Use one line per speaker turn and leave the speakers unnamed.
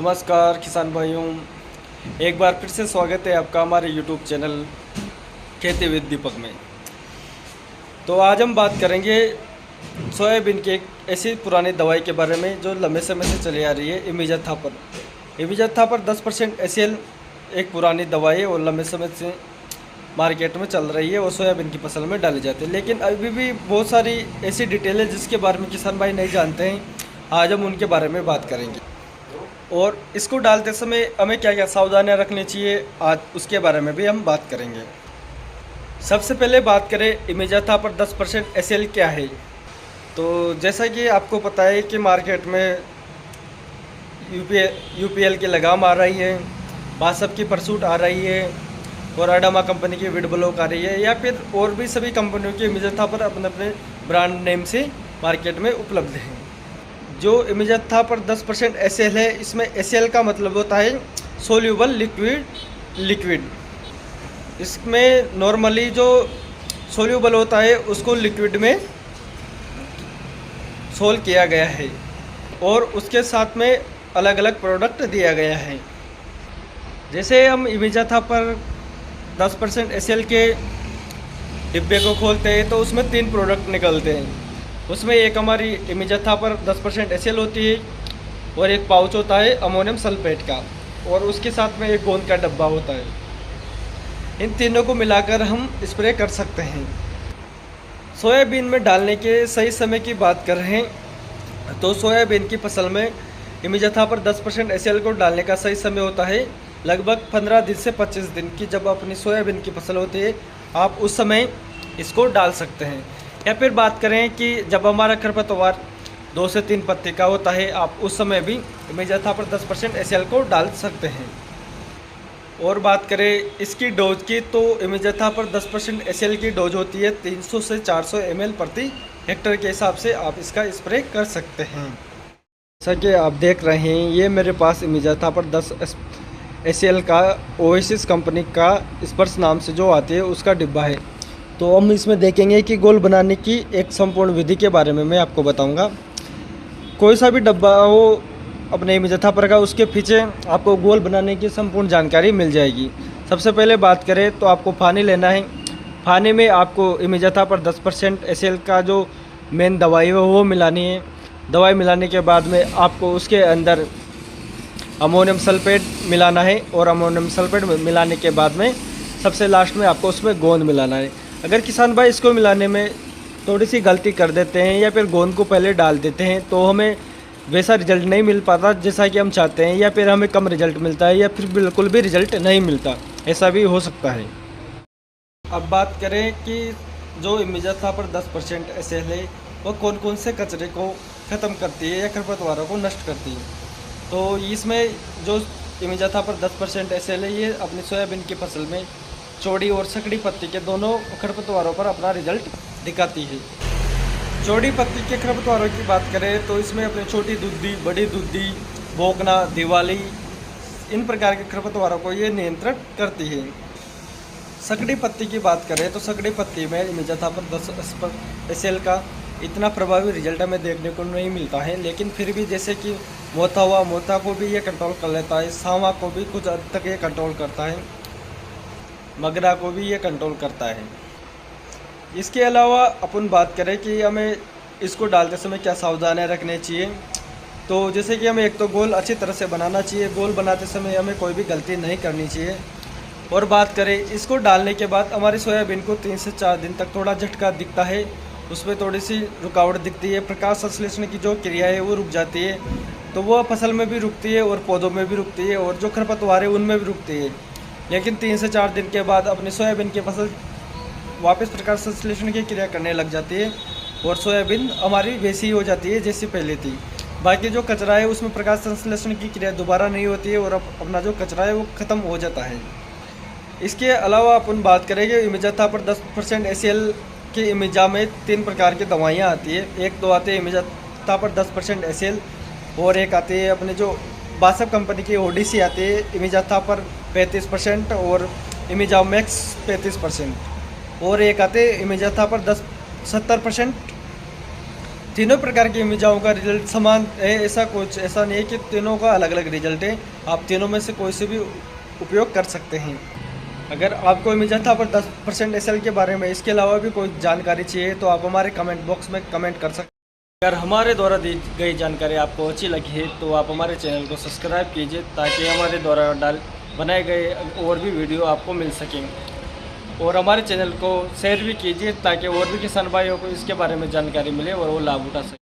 नमस्कार किसान भाइयों, एक बार फिर से स्वागत है आपका हमारे YouTube चैनल खेती विद दीपक में। तो आज हम बात करेंगे सोयाबीन की एक ऐसी पुरानी दवाई के बारे में जो लंबे समय से चली आ रही है, इमिजाथापर। इमिजाथापर 10% एसएल एक पुरानी दवाई है और लंबे समय से मार्केट में चल रही है और सोयाबीन की फसल में डाली जाती है। लेकिन अभी भी बहुत सारी ऐसी डिटेल है जिसके बारे में किसान भाई नहीं जानते हैं। आज हम उनके बारे में बात करेंगे और इसको डालते समय हमें क्या क्या सावधानियां रखनी चाहिए, आज उसके बारे में भी हम बात करेंगे। सबसे पहले बात करें इमिजाथापर 10% एसएल क्या है। तो जैसा कि आपको पता है कि मार्केट में यूपीएल की लगाम आ रही है, बासप की परसूट आ रही है और अडामा कंपनी की विड ब्लॉक आ रही है, या फिर और भी सभी कंपनियों के इमिजाथापर अपने अपने ब्रांड नेम से मार्केट में उपलब्ध हैं। जो इमिजाथापर 10% एसएल है, इसमें एसएल का मतलब होता है सोल्यूबल लिक्विड। इसमें नॉर्मली जो सोल्यूबल होता है उसको लिक्विड में सोल किया गया है और उसके साथ में अलग अलग प्रोडक्ट दिया गया है। जैसे हम इमिजाथापर 10% एसएल के डिब्बे को खोलते हैं तो उसमें 3 प्रोडक्ट निकलते हैं। उसमें एक हमारी इमिजाथापर 10% एसएल होती है और एक पाउच होता है अमोनियम सल्फेट का, और उसके साथ में एक गोंद का डब्बा होता है। इन तीनों को मिलाकर हम स्प्रे कर सकते हैं। सोयाबीन में डालने के सही समय की बात कर रहे हैं तो सोयाबीन की फसल में इमिजाथापर 10% एसएल को डालने का सही समय होता है लगभग 15 दिन से 25 दिन की। जब अपनी सोयाबीन की फसल होती है आप उस समय इसको डाल सकते हैं। या फिर बात करें कि जब हमारा खरपतवार 2 से 3 पत्ते का होता है, आप उस समय भी इमिजाथापर 10% एसएल को डाल सकते हैं। और बात करें इसकी डोज की तो इमिजाथापर 10% एसएल की डोज होती है 300 से 400 ml प्रति हेक्टेयर के हिसाब से आप इसका स्प्रे कर सकते हैं। जैसा कि आप देख रहे हैं, ये मेरे पास इमिजाथापर 10 एसएल का ओएसिस कंपनी का स्पर्श नाम से जो आती है उसका डिब्बा है। तो हम इसमें देखेंगे कि गोल बनाने की एक संपूर्ण विधि के बारे में मैं आपको बताऊंगा। कोई सा भी डब्बा हो अपने इमिजाथापर का, उसके पीछे आपको गोल बनाने की संपूर्ण जानकारी मिल जाएगी। सबसे पहले बात करें तो आपको पानी लेना है। पानी में आपको इमिजाथापर 10% एसएल का जो मेन दवाई है वो मिलानी है। दवाई मिलाने के बाद में आपको उसके अंदर अमोनियम सल्फेट मिलाना है और अमोनियम सल्फेट मिलाने के बाद में सबसे लास्ट में आपको उसमें गोंद मिलाना है। अगर किसान भाई इसको मिलाने में थोड़ी सी गलती कर देते हैं या फिर गोंद को पहले डाल देते हैं तो हमें वैसा रिजल्ट नहीं मिल पाता जैसा कि हम चाहते हैं, या फिर हमें कम रिजल्ट मिलता है या फिर बिल्कुल भी रिजल्ट नहीं मिलता, ऐसा भी हो सकता है। अब बात करें कि जो इमिजाथापर 10% एसएल है वो कौन कौन से कचरे को ख़त्म करती है या खरपतवारों को नष्ट करती है। तो इसमें जो इमिजाथापर 10% एसएल है ये अपनी सोयाबीन की फसल में चौड़ी और सकड़ी पत्ती के दोनों खरपतवारों पर अपना रिजल्ट दिखाती है। चौड़ी पत्ती के खरपतवारों की बात करें तो इसमें अपने छोटी दुद्दी, बड़ी दुद्दी, बोकना, दिवाली, इन प्रकार के खरपतवारों को ये नियंत्रण करती है। सकड़ी पत्ती की बात करें तो सकड़ी पत्ती में इमिजाथापर 10% एसएल का इतना प्रभावी रिजल्ट हमें देखने को नहीं मिलता है, लेकिन फिर भी जैसे कि मोथा हुआ, मोथा को भी ये कंट्रोल कर लेता है, सांवा को भी कुछ हद तक ये कंट्रोल करता है, मगरा को भी ये कंट्रोल करता है। इसके अलावा अपन बात करें कि हमें इसको डालते समय क्या सावधानियां रखनी चाहिए। तो जैसे कि हमें एक तो गोल अच्छी तरह से बनाना चाहिए, गोल बनाते समय हमें कोई भी गलती नहीं करनी चाहिए। और बात करें इसको डालने के बाद हमारी सोयाबीन को 3 से 4 दिन तक थोड़ा झटका दिखता है, उसमें थोड़ी सी रुकावट दिखती है, प्रकाश संश्लेषण की जो क्रिया है वो रुक जाती है। तो वो फसल में भी रुकती है और पौधों में भी रुकती है और जो खरपतवार है उनमें भी रुकती है। लेकिन 3 से 4 दिन के बाद अपनी सोयाबीन की फसल वापस प्रकाश संश्लेषण की क्रिया करने लग जाती है और सोयाबीन हमारी वैसी हो जाती है जैसी पहले थी। बाकी जो कचरा है उसमें प्रकाश संश्लेषण की क्रिया दोबारा नहीं होती है और अपना जो कचरा है वो ख़त्म हो जाता है। इसके अलावा अपन बात करेंगे इमिजाथापर 10% एसएल के इमिजा में 3 प्रकार की दवाइयाँ आती है। एक तो आती है इमिजाथापर 10% एसएल और एक आती है अपने जो बासप कंपनी की ओडीसी आती है इमिजाथापर 35% और इमिजामैक्स 35%, और एक आते इमिजाथापर 70% तीनों प्रकार की इमेजाओं का रिजल्ट समान है, ऐसा नहीं है कि तीनों का अलग अलग रिजल्ट है। आप तीनों में से कोई से भी उपयोग कर सकते हैं। अगर आपको इमेजा था पर 10% एसएल के बारे में इसके अलावा भी कोई जानकारी चाहिए तो आप हमारे कमेंट बॉक्स में कमेंट कर सकते हैं। अगर हमारे द्वारा दी गई जानकारी आपको अच्छी लगी है तो आप हमारे चैनल को सब्सक्राइब कीजिए ताकि हमारे द्वारा बनाए गए और भी वीडियो आपको मिल सकें। और हमारे चैनल को शेयर भी कीजिए ताकि और भी किसान भाइयों को इसके बारे में जानकारी मिले और वो लाभ उठा सकें।